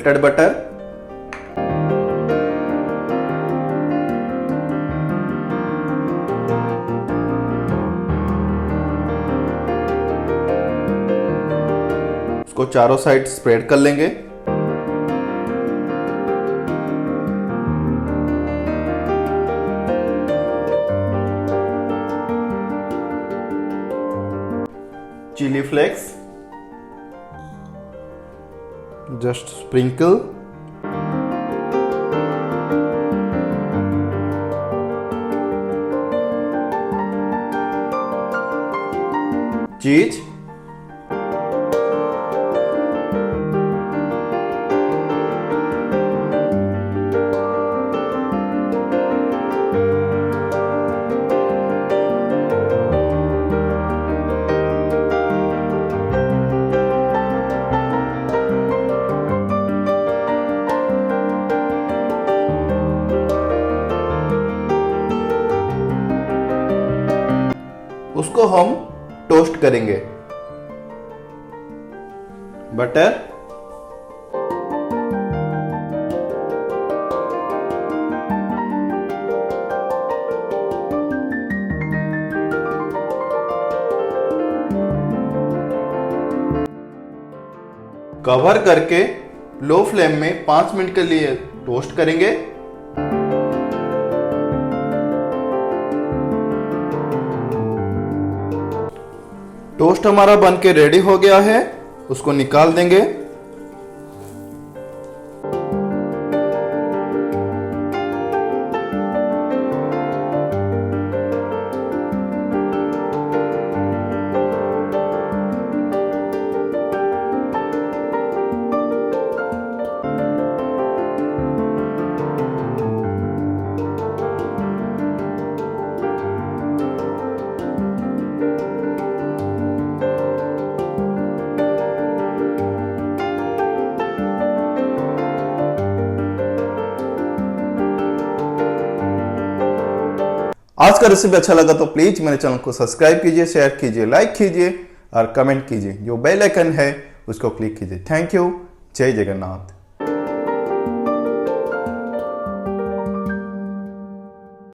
Melted butter, उसको चारों side spread कर लेंगे। चिली फ्लेक्स जस्ट स्प्रिंकल, चीज, उसको हम टोस्ट करेंगे। बटर, कवर करके लो फ्लेम में 5 मिनट के लिए टोस्ट करेंगे। टोस्ट हमारा बनके रेडी हो गया है, उसको निकाल देंगे। आज का रेसिपी अच्छा लगा तो प्लीज मेरे चैनल को सब्सक्राइब कीजिए, शेयर कीजिए, लाइक कीजिए और कमेंट कीजिए। जो बेल आइकन है उसको क्लिक कीजिए। Thank you. जय जगन्नाथ।